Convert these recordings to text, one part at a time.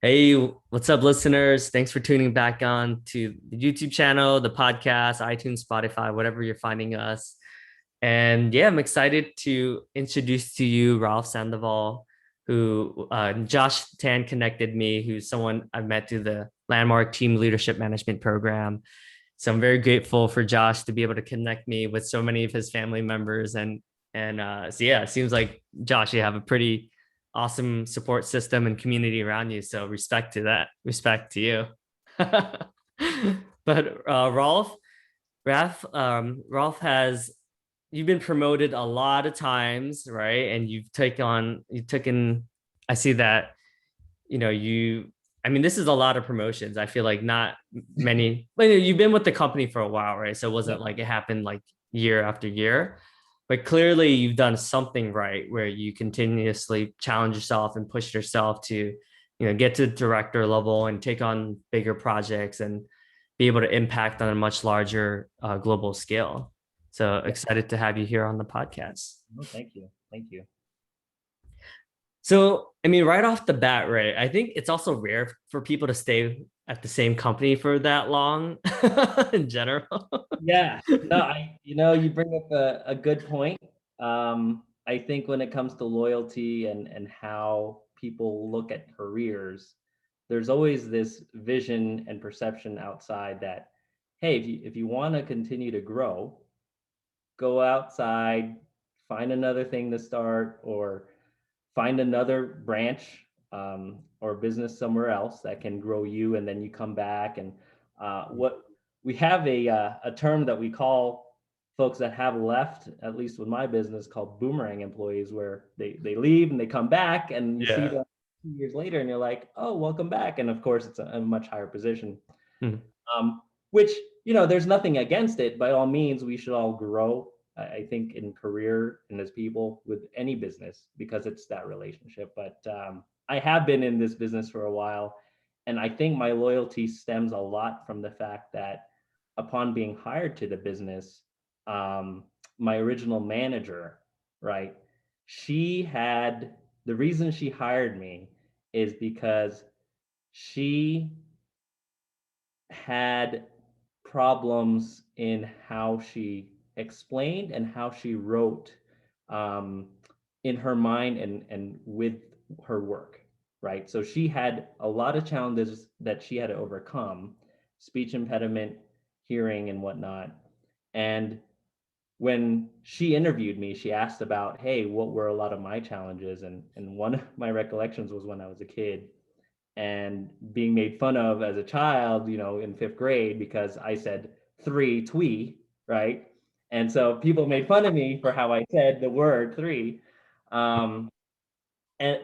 Hey, what's up, listeners? Thanks for tuning back on to the YouTube channel, the podcast, iTunes, Spotify, whatever you're finding us. And yeah, I'm excited to introduce to you Ralph Sandoval, who Josh Tan connected me, who's someone I've met through the Landmark Team Leadership Management Program. So I'm very grateful for Josh to be able to connect me with so many of his family members. So yeah, it seems like Josh, you have a pretty awesome support system and community around you. So respect to that. Respect to you. But Ralph has you've been promoted a lot of times, right? And you've taken. I see that I mean, this is a lot of promotions. I feel like not many, but you've been with the company for a while, right? So it wasn't Yep. like it happened like year after year, but clearly you've done something right where you continuously challenge yourself and push yourself to, get to director level and take on bigger projects and be able to impact on a much larger global scale. So Yeah. excited to have you here on the podcast. No, thank you. Thank you. So, I mean, right off the bat, right? I think it's also rare for people to stay at the same company for that long in general. Yeah. No, you bring up a good point. I think when it comes to loyalty and how people look at careers, there's always this vision and perception outside that, hey, if you want to continue to grow, go outside, find another thing to start, or find another branch or business somewhere else that can grow you, and then you come back. And what we have a term that we call folks that have left, at least with my business, called boomerang employees, where they leave and they come back, and you see Yeah. them 2 years later, and you're like, oh, welcome back. And of course, it's a much higher position, Hmm. which there's nothing against it. By all means, we should all grow. I think in career and as people with any business, because it's that relationship. But I have been in this business for a while, and I think my loyalty stems a lot from the fact that upon being hired to the business, my original manager, right, she had the reason she hired me is because she had problems in how she explained and how she wrote, um, in her mind and with her work, right? So she had a lot of challenges that she had to overcome, speech impediment, hearing, and whatnot. And when she interviewed me, she asked about, hey, what were a lot of my challenges? And one of my recollections was when I was a kid and being made fun of as a child, in fifth grade because I said three twee, right? And so people made fun of me for how I said the word three. Um,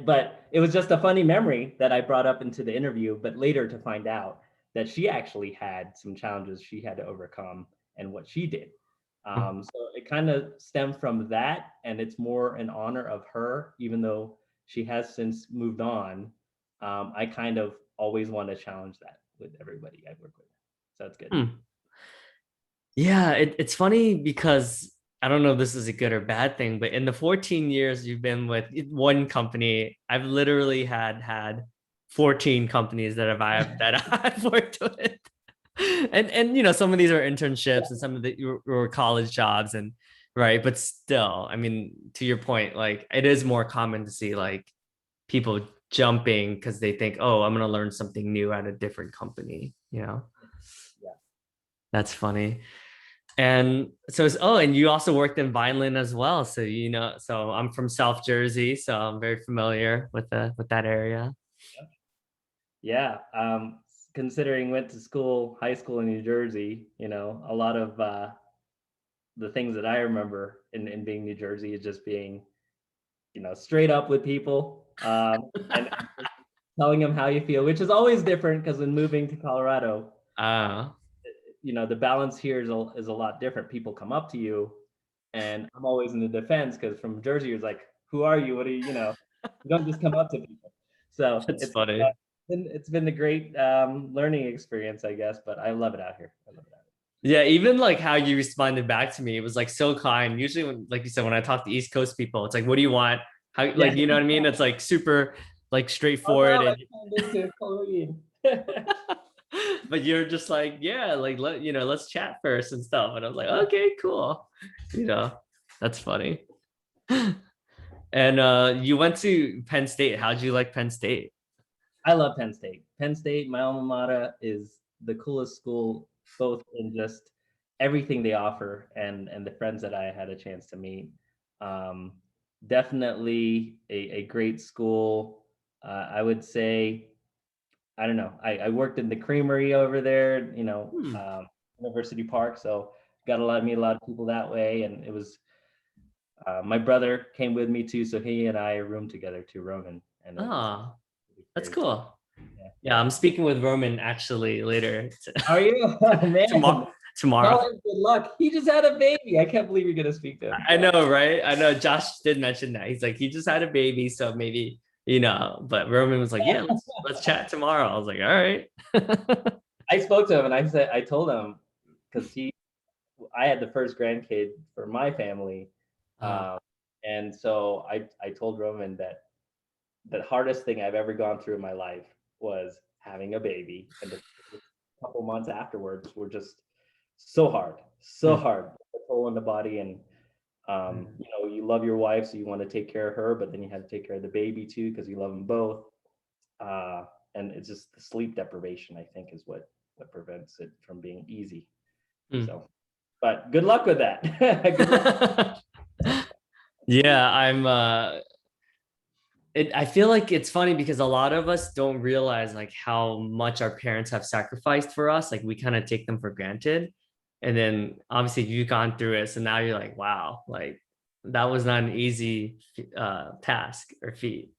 but it was just a funny memory that I brought up into the interview, but later to find out that she actually had some challenges she had to overcome and what she did. So it kind of stemmed from that, and it's more in honor of her, even though she has since moved on. I kind of always want to challenge that with everybody I work with. So it's good. Hmm. Yeah, it's funny because I don't know if this is a good or bad thing, but in the 14 years you've been with one company, I've literally had 14 companies that I've worked with. And some of these are internships and some of the were college jobs and right, but still, I mean, to your point, like it is more common to see like people jumping because they think, oh, I'm gonna learn something new at a different company. Yeah. That's funny. And you also worked in Vineland as well. So I'm from South Jersey, so I'm very familiar with that area. Yeah. Considering went to school, high school in New Jersey, a lot of the things that I remember in being New Jersey is just being, straight up with people, and telling them how you feel, which is always different because when moving to Colorado, uh, uh the balance here is a lot different. People come up to you, and I'm always in the defense because from Jersey, it's like, who are you? What are you? You don't just come up to people. So that's funny. it's been a great learning experience, I guess. But I love it out here. I love it out Yeah, even like how you responded back to me, it was like so kind. Usually when, like you said, when I talk to East Coast people, it's like, what do you want? How, here. like, you know what I mean? It's like super, like Oh straightforward, no, I and turned into Korean. but you're just like, yeah, like let's chat first and stuff. And I was like, okay, cool. You know, that's funny. And you went to Penn State. How'd you like Penn State? I love Penn State. Penn State, my alma mater, is the coolest school, both in just everything they offer and the friends that I had a chance to meet. Um, Definitely a great school. I would say, I don't know. I worked in the creamery over there, Hmm. University Park, so got a lot meet a lot of people that way, and it was my brother came with me too, so he and I roomed together too, Roman, and it's Oh, that's great. cool. Yeah. Yeah, I'm speaking with Roman actually later Are you? Man, tomorrow. tell Tomorrow. him good luck. He just had a baby. I can't believe you're gonna speak to him. I know, right? I know. Josh did mention that. He's like, he just had a baby, so maybe But Roman was like, yeah, let's chat tomorrow. I was like, all right. I spoke to him and I told him because I had the first grandkid for my family, Uh, um, and so I told Roman that the hardest thing I've ever gone through in my life was having a baby, and the couple months afterwards were just so mm, hard, the toll on the body, and mm, you love your wife, so you want to take care of her, but then you have to take care of the baby too because you love them both. Uh, and it's just the sleep deprivation, I think, is what prevents it from being easy. mm. So, but good luck with that. Good luck. Yeah, I feel like it's funny because a lot of us don't realize like how much our parents have sacrificed for us. Like we kind of take them for granted. And then obviously you've gone through it. So now you're like, wow, like that was not an easy task or feat.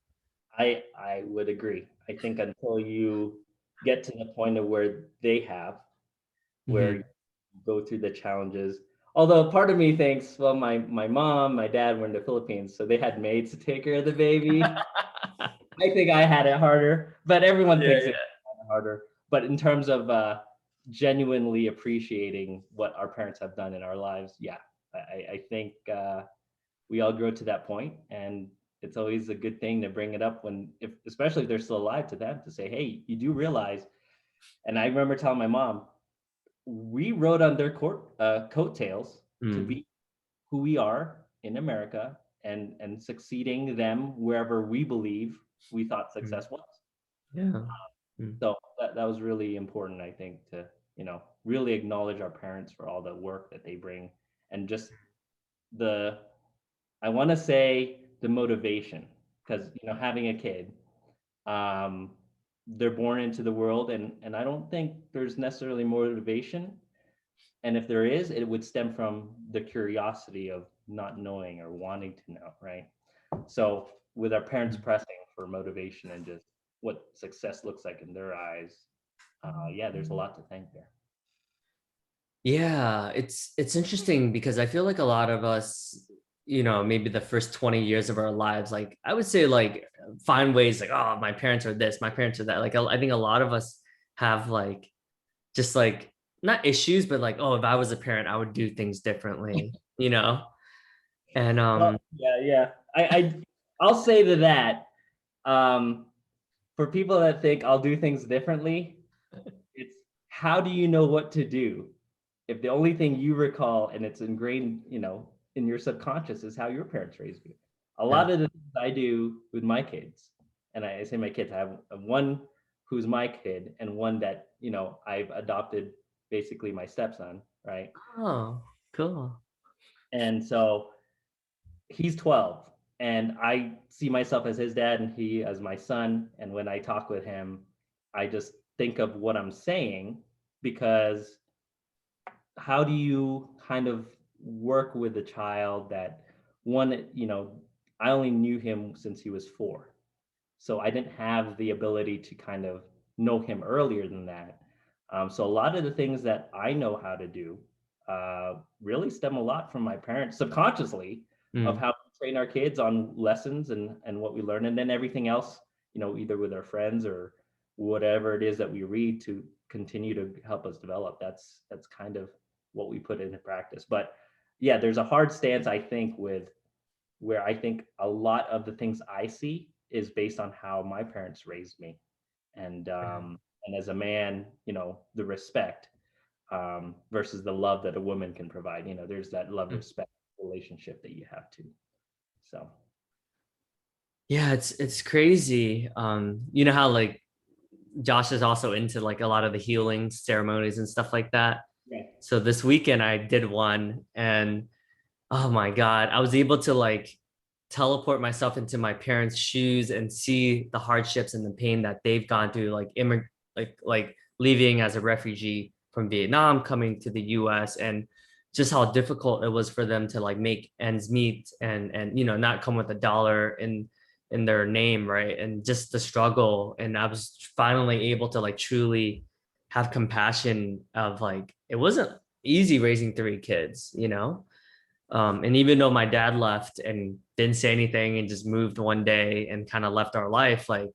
I would agree. I think until you get to the point of where they have, where you Mhm. go through the challenges. Although part of me thinks, well, my mom, my dad were in the Philippines, so they had maids to take care of the baby. I think I had it harder, but everyone Yeah, thinks it harder. But in terms of genuinely appreciating what our parents have done in our lives, yeah, I think we all grow to that point, and it's always a good thing to bring it up if especially if they're still alive, to them to say, hey, you do realize. And I remember telling my mom, we rode on their coattails to mm, be who we are in America and succeeding them wherever we believe we thought mm, success was. yeah. Mm. So that was really important, I think, to really acknowledge our parents for all the work that they bring, and just the I want to say the motivation, because having a kid, um, they're born into the world, and I don't think there's necessarily motivation. And if there is, it would stem from the curiosity of not knowing or wanting to know, right? So with our parents Mm. pressing for motivation and just what success looks like in their eyes, yeah, there's a lot to thank there. Yeah, it's interesting because I feel like a lot of us, maybe the first 20 years of our lives, like I would say like find ways like, oh, my parents are this, my parents are that. Like I think a lot of us have like just like not issues, but like, oh, if I was a parent, I would do things differently, you know? And Well, yeah, yeah. I'll say to that, um, for people that think I'll do things differently, it's how do you know what to do if the only thing you recall and it's ingrained, in your subconscious is how your parents raised you. A yeah. lot of the things I do with my kids, and I say my kids, I have one who's my kid and one that, I've adopted, basically my stepson, right? Oh, cool. And so he's 12 and I see myself as his dad and he as my son. And when I talk with him, I just think of what I'm saying, because how do you kind of work with a child that, one, I only knew him since he was 4. So I didn't have the ability to kind of know him earlier than that. So a lot of the things that I know how to do really stem a lot from my parents subconsciously, of Mm. how we train our kids on lessons and what we learn, and then everything else, either with our friends or whatever it is that we read to continue to help us develop. That's kind of what we put into practice. But yeah, there's a hard stance, I think, with where I think a lot of the things I see is based on how my parents raised me. And as a man, the respect, versus the love that a woman can provide. There's that love respect relationship that you have to. So Yeah, it's crazy. You know how like Josh is also into like a lot of the healing ceremonies and stuff like that. yeah. So this weekend I did one, and oh my God, I was able to like teleport myself into my parents' shoes and see the hardships and the pain that they've gone through, like like leaving as a refugee from Vietnam, coming to the US, and just how difficult it was for them to like make ends meet and not come with a dollar in their name, right? And just the struggle. And I was finally able to like truly have compassion of like it wasn't easy raising three kids. And even though my dad left and didn't say anything and just moved one day and kind of left our life, like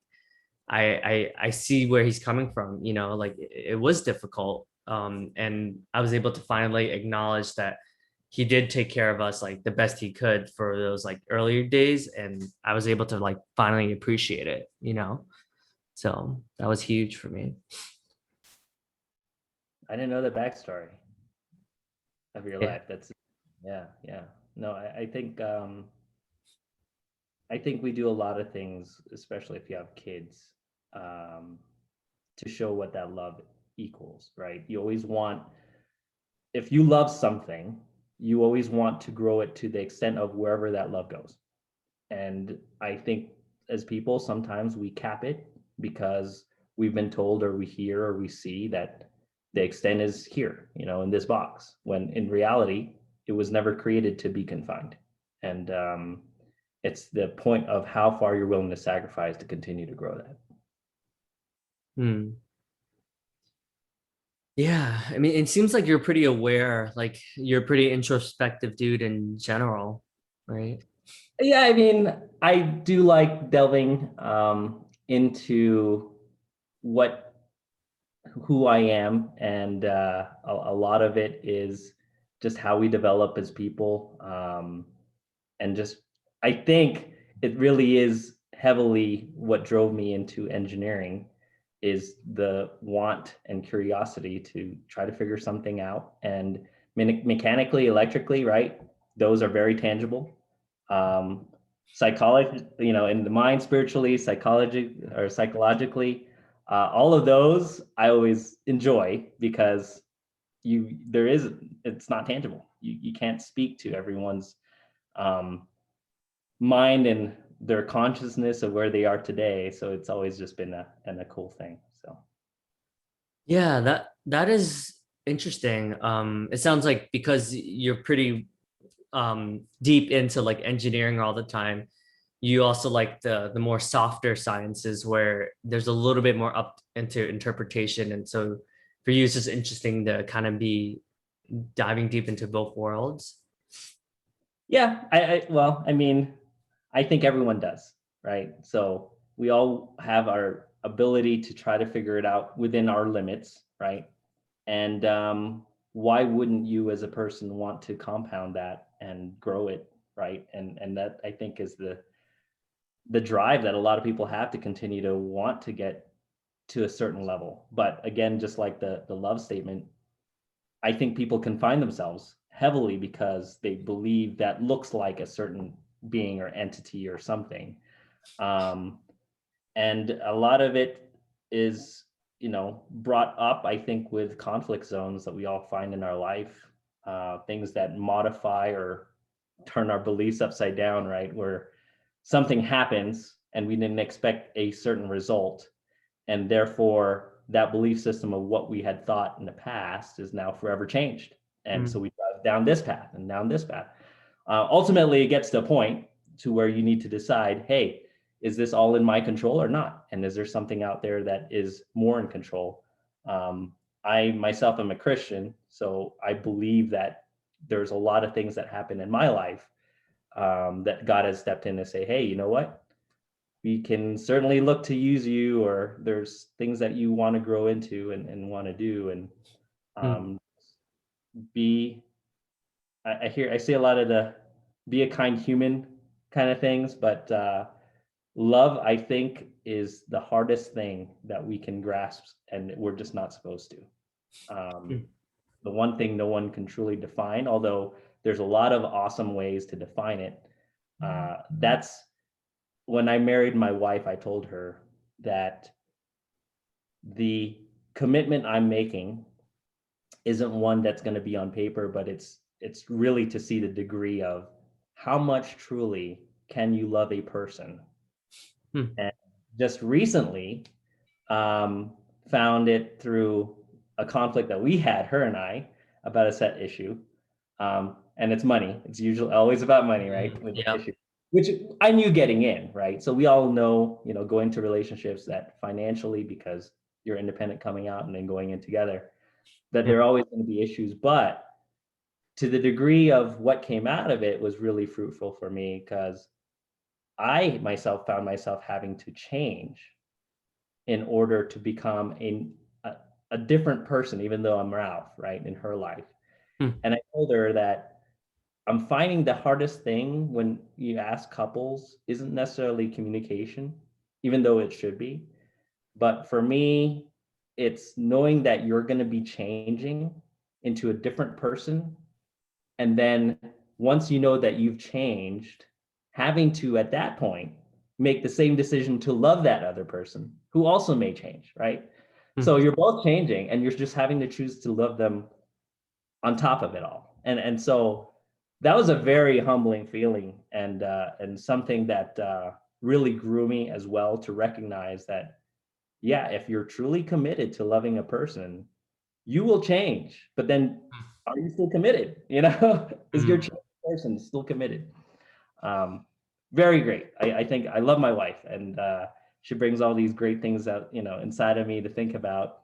I see where he's coming from. Like it was difficult. And I was able to finally acknowledge that he did take care of us like the best he could for those like earlier days. And I was able to like finally appreciate it. So that was huge for me. I didn't know the backstory of your Yeah. life. That's Yeah, yeah. No, I think we do a lot of things, especially if you have kids, um, to show what that love equals, right? You always want, if you love something, you always want to grow it to the extent of wherever that love goes. And I think as people, sometimes we cap it because we've been told or we hear or we see that the extent is here, in this box, when in reality, it was never created to be confined. And it's the point of how far you're willing to sacrifice to continue to grow that. Hmm. Yeah. I mean, it seems like you're pretty aware, like you're a pretty introspective dude in general, right? Yeah, I mean, I do like delving into what who I am, and a lot of it is just how we develop as people, and just I think it really is heavily what drove me into engineering is the want and curiosity to try to figure something out, and mechanically, electrically, right? Those are very tangible. Um, Psychology, in the mind, spiritually, psychology or psychologically, all of those I always enjoy because it's not tangible. You can't speak to everyone's um, mind and their consciousness of where they are today. So it's always just been a cool thing. So Yeah, that is interesting. It sounds like because you're pretty deep into like engineering all the time, you also like the more softer sciences where there's a little bit more up into interpretation. And so for you, it's just interesting to kind of be diving deep into both worlds. yeah, well, I mean, I think everyone does, right? So we all have our ability to try to figure it out within our limits, right? And why wouldn't you as a person want to compound that and grow it, right? And that I think is the drive that a lot of people have to continue to want to get to a certain level. But again, just like the love statement, I think people confine themselves heavily because they believe that looks like a certain being or entity or something. Um, and a lot of it is, brought up, I think, with conflict zones that we all find in our life, things that modify or turn our beliefs upside down, right? Where something happens and we didn't expect a certain result, and therefore that belief system of what we had thought in the past is now forever changed, and so Mm, we drive down this path and down this path. Ultimately it gets to a point to where you need to decide, hey, is this all in my control or not, and is there something out there that is more in control? I myself am a Christian, so I believe that there's a lot of things that happen in my life, that God has stepped in to say, hey, you know what, we can certainly look to use you, or there's things that you want to grow into and want to do, and mm. um, be I see a lot of the be a kind human kind of things, but love, I think, is the hardest thing that we can grasp, and we're just not supposed to. Um, Mm, the one thing no one can truly define, although there's a lot of awesome ways to define it. That's when I married my wife, I told her that the commitment I'm making isn't one that's going to be on paper, but it's really to see the degree of how much truly can you love a person. mm, And just recently, um, found it through a conflict that we had, her and I, about a set issue. And it's money. It's usually always about money, right? With the yep. issue, which I knew getting in, right? So we all know, going to relationships that financially, because you're independent coming out and then going in together, that there are Mm, always going to be issues. But to the degree of what came out of it was really fruitful for me, because I myself found myself having to change in order to become a, a different person, even though I'm Ralph, right, in her life. mm, And I told her that I'm finding the hardest thing when you ask couples isn't necessarily communication, even though it should be. But for me, it's knowing that you're going to be changing into a different person. And then once you know that you've changed, having to, at that point, make the same decision to love that other person who also may change, right? So mm, you're both changing and you're just having to choose to love them on top of it all. And so that was a very humbling feeling, and something that really grew me as well, to recognize that, yeah, if you're truly committed to loving a person, you will change, but then are you still committed? Is your mm, person still committed? Um, Very great. I think I love my wife, and she brings all these great things out, inside of me to think about.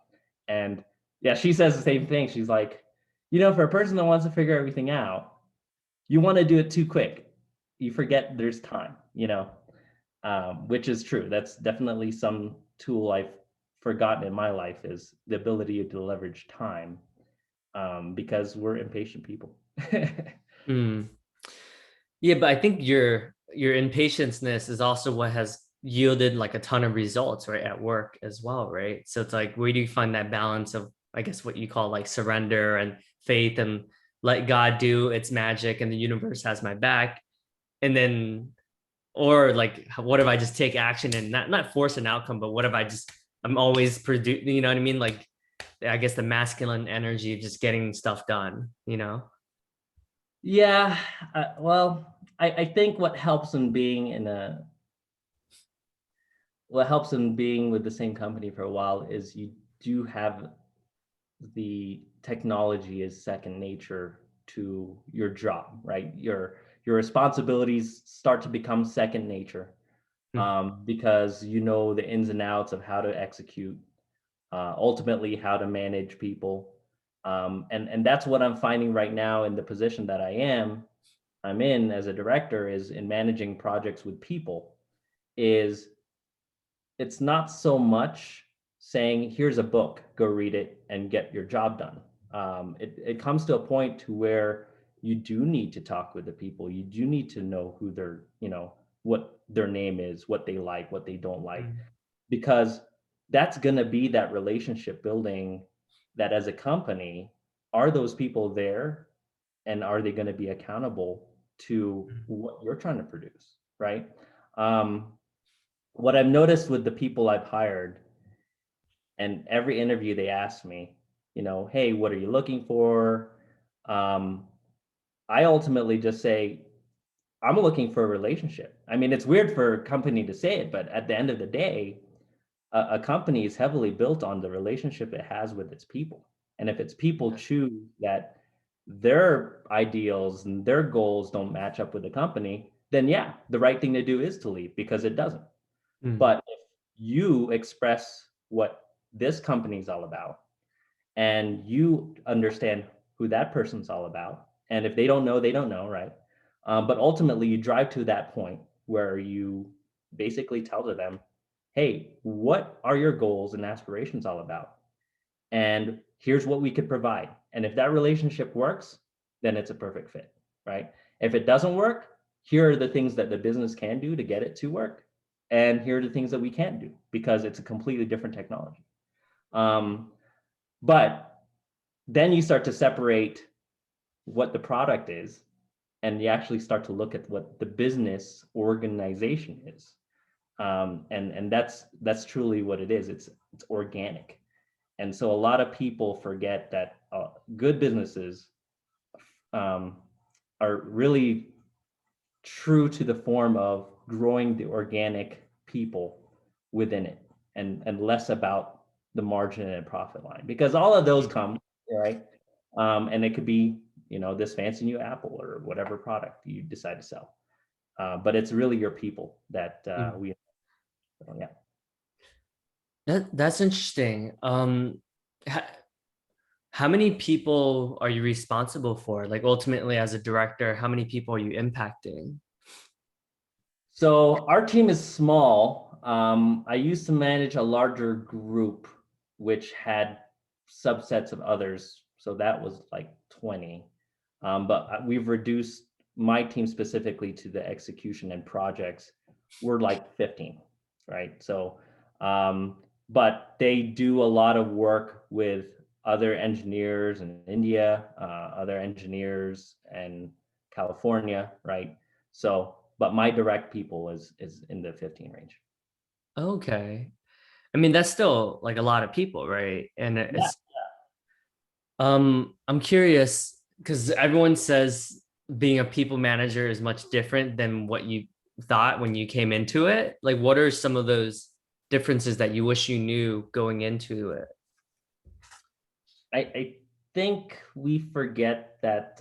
And yeah, she says the same thing. She's like, for a person that wants to figure everything out, you want to do it too quick. You forget there's time, which is true. That's definitely some tool I've forgotten in my life, is the ability to leverage time, because we're impatient people. mm. Yeah, but I think your impatientness is also what has yielded like a ton of results, right, at work as well, right? So it's like, where do you find that balance of, I guess, what you call like surrender and faith, and let God do its magic and the universe has my back, and then, or like, what if I just take action and not force an outcome, but what if I just, I'm always producing, you know what I mean? Like, I guess the masculine energy of just getting stuff done, you know? Yeah, well, I think what helps in being with the same company for a while is you do have the technology is second nature to your job, right? Your responsibilities start to become second nature, Mm, because you know the ins and outs of how to execute, ultimately how to manage people, and that's what I'm finding right now in the position that I'm in as a director, is in managing projects with people. Is It's not so much saying, here's a book, go read it and get your job done. It comes to a point to where you do need to talk with the people. You do need to know who they're, what their name is, what they like, what they don't like, mm, because that's going to be that relationship building, that as a company, are those people there, and are they going to be accountable to mm, what you're trying to produce, right? Um, what I've noticed with the people I've hired, and every interview they ask me, hey, what are you looking for? Um, I ultimately just say, I'm looking for a relationship. I mean, it's weird for a company to say it, but at the end of the day, a company is heavily built on the relationship it has with its people. And if its people choose that their ideals and their goals don't match up with the company, then yeah, the right thing to do is to leave, because it doesn't. mm, But if you express what this company's all about, and you understand who that person's all about, and if they don't know, they don't know, right? But ultimately, you drive to that point where you basically tell to them, hey, what are your goals and aspirations all about? And here's what we could provide. And if that relationship works, then it's a perfect fit, right? If it doesn't work, here are the things that the business can do to get it to work. and here are the things that we can't do because it's a completely different technology. But then you start to separate what the product is, and you actually start to look at what the business organization is. And that's truly what it is. It's organic. And so a lot of people forget that good businesses um, are really true to the form of growing the organic people within it, and less about the margin and profit line, because all of those come, right? And it could be, this fancy new Apple or whatever product you decide to sell. But it's really your people that Mhm. we, so, yeah. That's interesting. Ha- how many people are you responsible for? Like ultimately as a director, how many people are you impacting? So our team is small. I used to manage a larger group, which had subsets of others. So that was like 20. But we've reduced my team specifically to the execution and projects. We're like 15, right? So, but they do a lot of work with other engineers in India, other engineers in California, right? So, but my direct people is in the 15 range. Okay. I mean, that's still like a lot of people, right? And Yeah. it's I'm curious because everyone says being a people manager is much different than what you thought when you came into it. Like, what are some of those differences that you wish you knew going into it? I think we forget that.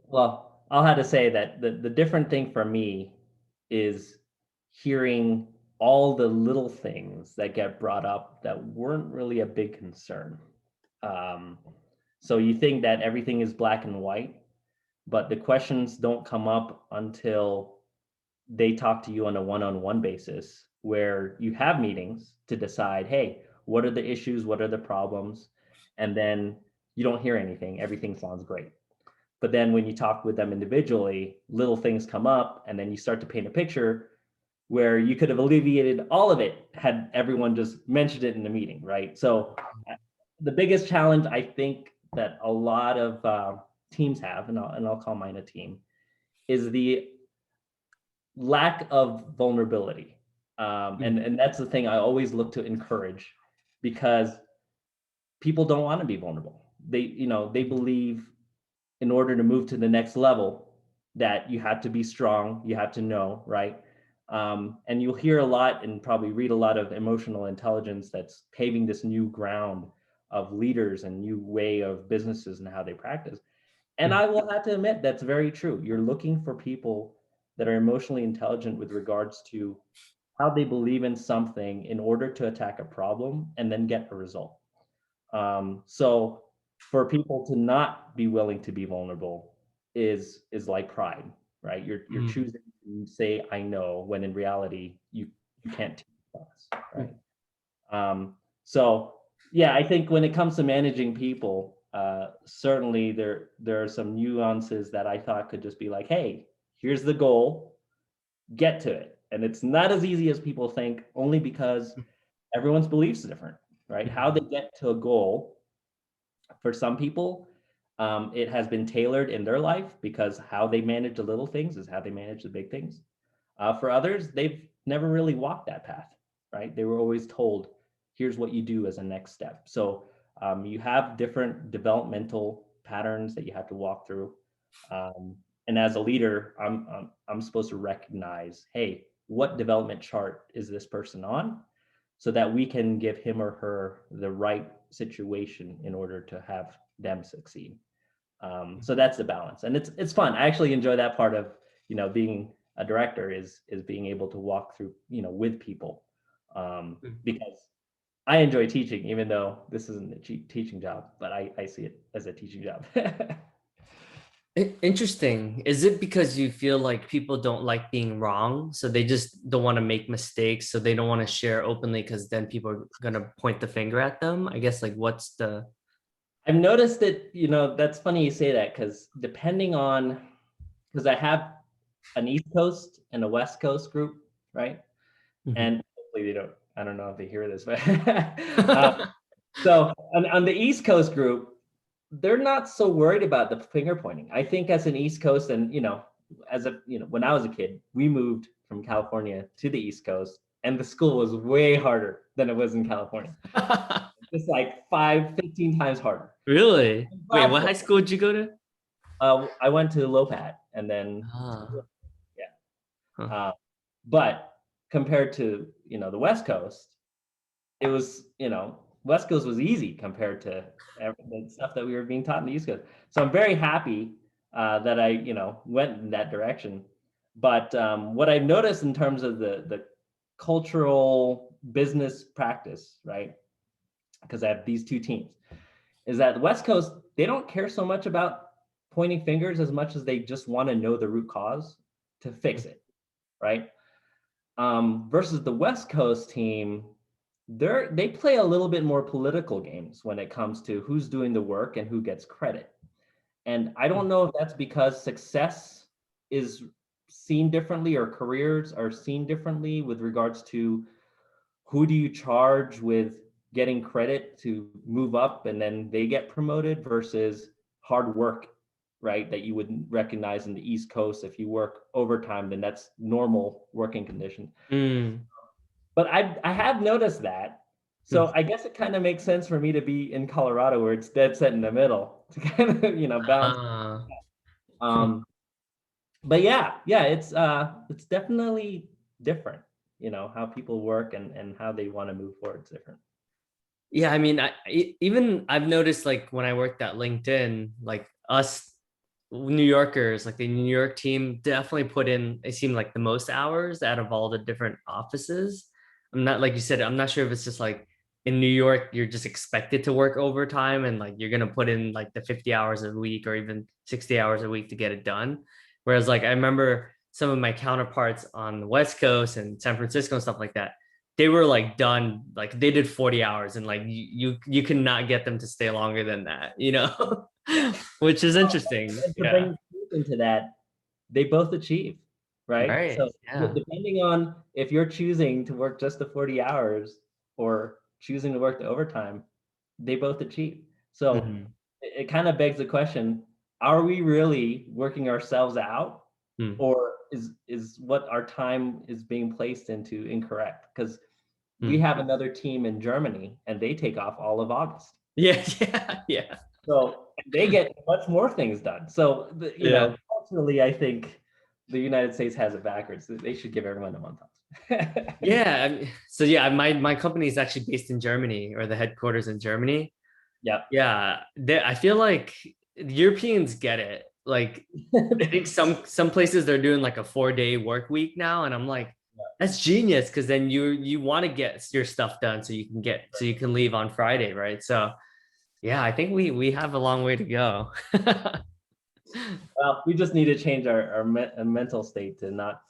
Well, I'll have to say that the different thing for me is hearing all the little things that get brought up that weren't really a big concern. Um, so you think that everything is black and white, but the questions don't come up until they talk to you on a one-on-one basis, where you have meetings to decide, hey, what are the issues, what are the problems, and then you don't hear anything, everything sounds great. But then when you talk with them individually, little things come up, and then you start to paint a picture where you could have alleviated all of it had everyone just mentioned it in the meeting, right? So the biggest challenge I think that a lot of teams have, and I'll call mine a team, is the lack of vulnerability. And that's the thing I always look to encourage, because people don't want to be vulnerable. They believe in order to move to the next level that you have to be strong, you have to know, right? And you'll hear a lot and probably read a lot of emotional intelligence that's paving this new ground of leaders and new way of businesses and how they practice. And I will have to admit that's very true. You're looking for people that are emotionally intelligent with regards to how they believe in something in order to attack a problem and then get a result. So for people to not be willing to be vulnerable is like pride, right? You're Mhm. choosing to say I know when in reality you can't teach us, right? So yeah, I think when it comes to managing people, certainly there are some nuances that I thought could just be like, hey, here's the goal, get to it. And it's not as easy as people think, only because everyone's beliefs are different, right? How they get to a goal for some people, it has been tailored in their life because how they manage the little things is how they manage the big things. For others, they've never really walked that path, right? They were always told, here's what you do as a next step. So you have different developmental patterns that you have to walk through. And as a leader, I'm supposed to recognize, hey, what development chart is this person on, so that we can give him or her the right situation in order to have them succeed. So that's the balance, and it's fun. I actually enjoy that part of being a director is being able to walk through with people, because I enjoy teaching, even though this isn't a teaching job, but I see it as a teaching job. Interesting. Is it because you feel like people don't like being wrong, so they just don't want to make mistakes, so they don't want to share openly because then people are gonna point the finger at them? I guess like what's the I've noticed that, that's funny you say that, because depending on, because I have an East Coast and a West Coast group, right? Mhm. And hopefully they don't, I don't know if they hear this, but so on the East Coast group, they're not so worried about the finger pointing. I think as an East Coast, and when I was a kid, we moved from California to the East Coast, and the school was way harder than it was in California. Just like 15 times harder. Really? I'm Wait, glad what for high it. school did you go to? I went to Lopat and then Ah, yeah. huh. But compared to the West Coast, it was West Coast was easy compared to the stuff that we were being taught in the East Coast. So I'm very happy that I went in that direction. But what I've noticed in terms of the cultural business practice, right? Because I have these two teams, is that the West Coast, they don't care so much about pointing fingers as much as they just want to know the root cause to fix it, right? Versus the West Coast team, they play a little bit more political games when it comes to who's doing the work and who gets credit. And I don't know if that's because success is seen differently or careers are seen differently with regards to who do you charge with getting credit to move up and then they get promoted versus hard work, right? That you would recognize in the East Coast. If you work overtime, then that's normal working conditions. Mm. But I have noticed that. Mm. So I guess it kind of makes sense for me to be in Colorado where it's dead set in the middle to kind of, balance. Ah. Hmm. Um, but yeah, it's definitely different, how people work and how they want to move forward is different. Yeah, I mean, even I've noticed like when I worked at LinkedIn, like us New Yorkers, like the New York team definitely put in, it seemed like the most hours out of all the different offices. I'm not, like you said, I'm not sure if it's just like in New York, you're just expected to work overtime and like you're gonna put in like the 50 hours a week or even 60 hours a week to get it done. Whereas like I remember some of my counterparts on the West Coast and San Francisco and stuff like that, they were like done, like they did 40 hours and like you cannot get them to stay longer than that, which is interesting. And to Yeah. bring truth into that, they both achieve, right? Right. So Yeah. depending on if you're choosing to work just the 40 hours or choosing to work the overtime, they both achieve. So Mhm. it kind of begs the question, are we really working ourselves out Mm. or is what our time is being placed into incorrect? Because we Mm. have another team in Germany and they take off all of August. Yeah. Yeah. Yeah. So they get much more things done. So, Yeah. culturally, I think the United States has it backwards. They should give everyone a month off. Yeah. So yeah, my company is actually based in Germany, or the headquarters in Germany. Yep. Yeah. I feel like Europeans get it. Like I think some places they're doing like a 4-day work week now, and I'm like, that's genius because then you want to get your stuff done so you can leave on Friday, right? So yeah, I think we have a long way to go. Well, we just need to change our mental state to not,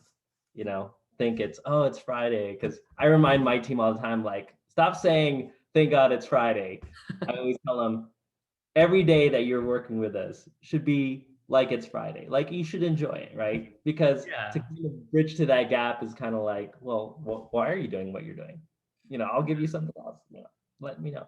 think it's Friday. Because I remind my team all the time, like, stop saying, thank God it's Friday. I always tell them, every day that you're working with us should be like it's Friday. Like you should enjoy it, right? Because to Yeah. kind of bridge to that gap is kind of like, well, why are you doing what you're doing? I'll give you something else. Let me know.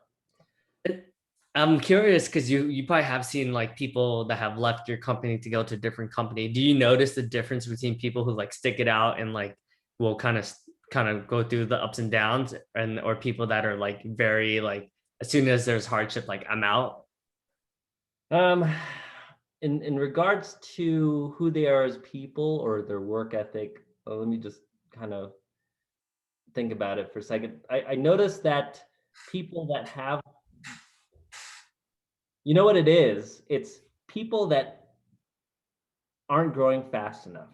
I'm curious because you probably have seen like people that have left your company to go to a different company. Do you notice the difference between people who like stick it out and like will kind of go through the ups and downs, and or people that are like very like as soon as there's hardship, like I'm out? Um, in regards to who they are as people or their work ethic, let me just kind of think about it for a second. I noticed that people that have, you know what it is? It's people that aren't growing fast enough,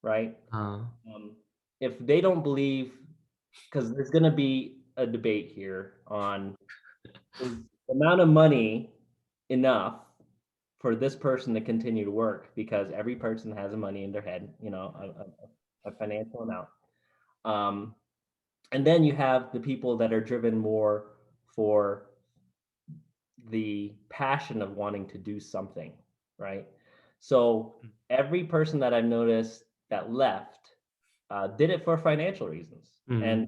right? Uh, Um, if they don't believe, because there's going to be a debate here on is the amount of money enough for this person to continue to work because every person has a money in their head, a financial amount. Um, and then you have the people that are driven more for the passion of wanting to do something, right? So every person that I've noticed that left did it for financial reasons, and Mm,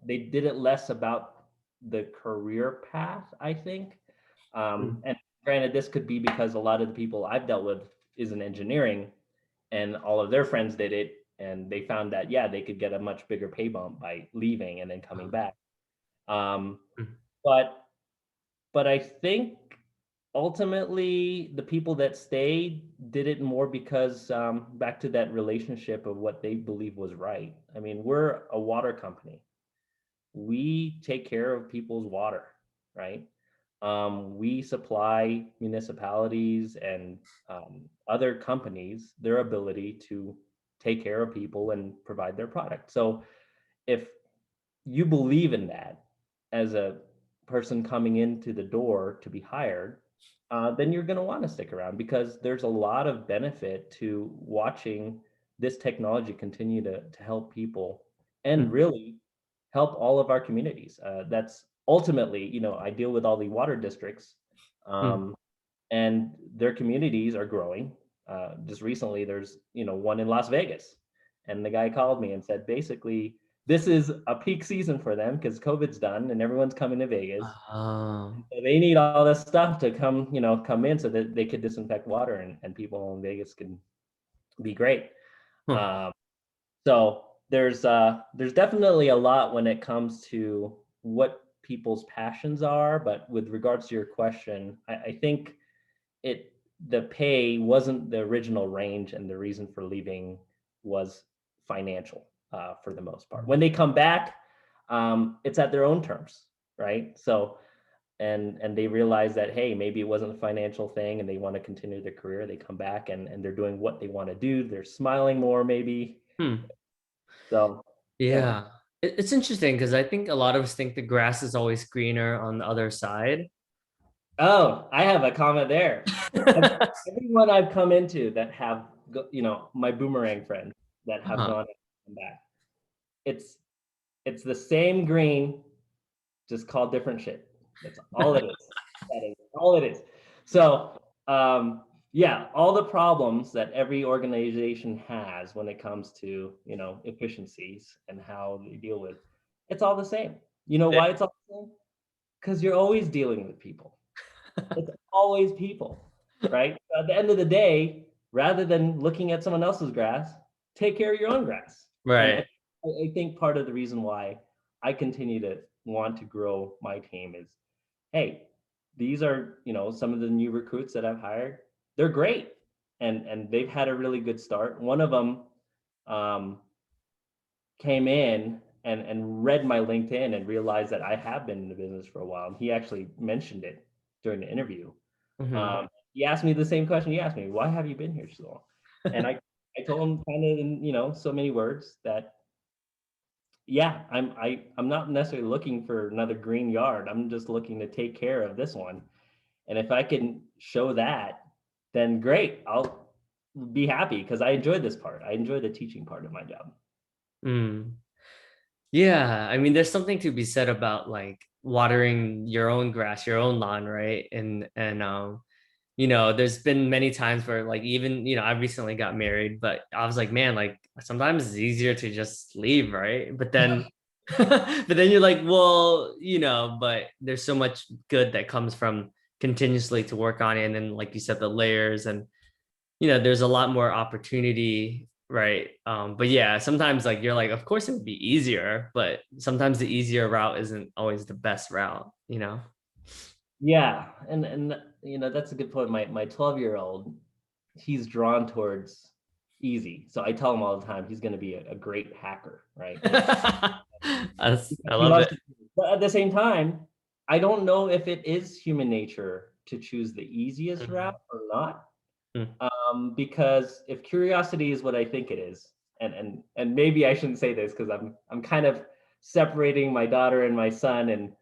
they did it less about the career path, I think. mm, And granted, this could be because a lot of the people I've dealt with is in engineering, and all of their friends did it, and they found that yeah, they could get a much bigger pay bump by leaving and then coming back. Um, mm, but I think ultimately the people that stayed did it more because back to that relationship of what they believe was right. I mean, we're a water company. We take care of people's water, right? We supply municipalities and other companies their ability to take care of people and provide their product. So if you believe in that as a person coming into the door to be hired, then you're going to want to stick around because there's a lot of benefit to watching this technology continue to help people and mm, really help all of our communities. That's ultimately, I deal with all the water districts, mm. um, and their communities are growing. Just recently, there's one in Las Vegas, and the guy called me and said basically this is a peak season for them because COVID's done and everyone's coming to Vegas. Oh, So they need all this stuff to come in so that they could disinfect water and people in Vegas can be great. huh. Um, so there's definitely a lot when it comes to what people's passions are, but with regards to your question, I think it the pay wasn't the original range, and the reason for leaving was financial for the most part. When they come back, it's at their own terms, right? So and they realize that hey, maybe it wasn't a financial thing, and they want to continue their career. They come back and they're doing what they want to do. They're smiling more, maybe. Hmm. So yeah. Yeah. It's interesting because I think a lot of us think the grass is always greener on the other side. Oh, I have a comment there. Everyone I've come into that have, my boomerang friends that have Uh-huh. gone and come back, it's it's the same green, just called different shit. That's all it is. That is all it is. So, yeah, all the problems that every organization has when it comes to, efficiencies and how they deal with, it's all the same. You know why it's all the same? Because you're always dealing with people. It's always people, right? At the end of the day, rather than looking at someone else's grass, take care of your own grass. And Right. I think part of the reason why I continue to want to grow my team is, hey, these are, some of the new recruits that I've hired. They're great, and they've had a really good start. One of them um, came in and read my LinkedIn and realized that I have been in the business for a while. And he actually mentioned it during the interview. Hmm. He asked me the same question you asked me, why have you been here so long? And I told him kind of in, so many words that, yeah, I'm not necessarily looking for another green yard. I'm just looking to take care of this one. And if I can show that, then great. I'll be happy because I enjoyed this part. I enjoy the teaching part of my job. Mm. Yeah, I mean, there's something to be said about like watering your own grass, your own lawn, right? There's been many times where like even, I recently got married, but I was like, man, like sometimes it's easier to just leave, right? But then but then you're like, well, but there's so much good that comes from continuously to work on it. And then like you said, the layers and there's a lot more opportunity, right? But yeah, sometimes like you're like, of course it would be easier, but sometimes the easier route isn't always the best route. Yeah, and that's a good point. My 12-year-old, he's drawn towards easy. So I tell him all the time he's going to be a great hacker, right? I He love loves it. to, but at the same time, I don't know if it is human nature to choose the easiest route Mhm. or not. Mm. Because if curiosity is what I think it is, and maybe I shouldn't say this because I'm kind of separating my daughter and my son, and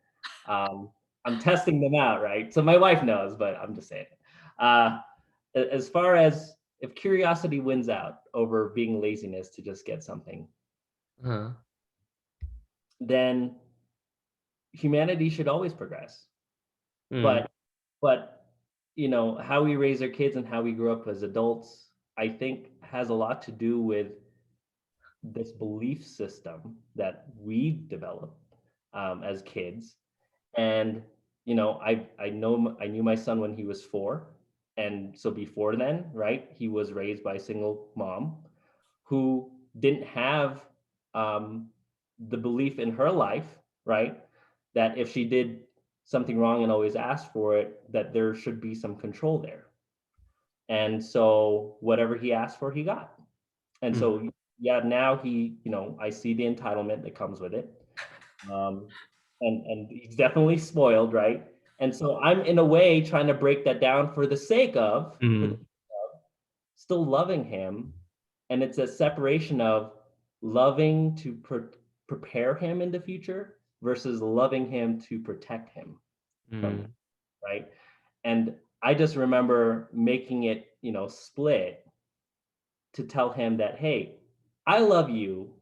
um, I'm testing them out, right? So my wife knows, but I'm just saying it. As far as if curiosity wins out over being laziness to just get something, Uh-huh. then humanity should always progress. Mm. But but how we raise our kids and how we grow up as adults, I think has a lot to do with this belief system that we developed as kids. And I knew my son when he was 4, and so before then, right, he was raised by a single mom who didn't have um, the belief in her life, right, that if she did something wrong and always asked for it, that there should be some control there. And so whatever he asked for, he got. And Mm, so yeah, now I see the entitlement that comes with it. Um, and he's definitely spoiled, right? And so I'm in a way trying to break that down for the sake of for the mm, still loving him. And it's a separation of loving to prepare him in the future versus loving him to protect him from mm, right. And I just remember making it split to tell him that, hey, I love you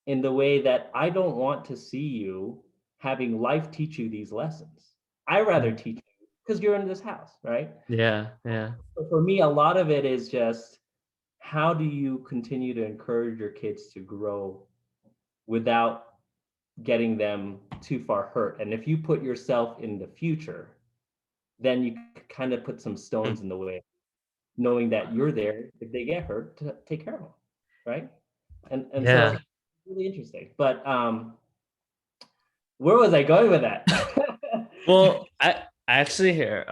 in the way that I don't want to see you having life teach you these lessons. I rather mm. teach you because you're in this house, right? Yeah, yeah. So for me, a lot of it is just how do you continue to encourage your kids to grow without getting them too far hurt? And if you put yourself in the future, then you kind of put some Mm. stones in the way, knowing that you're there if they get hurt to take care of them, right? And so Yeah. it's really interesting. But where was I going with that? Well, I actually here.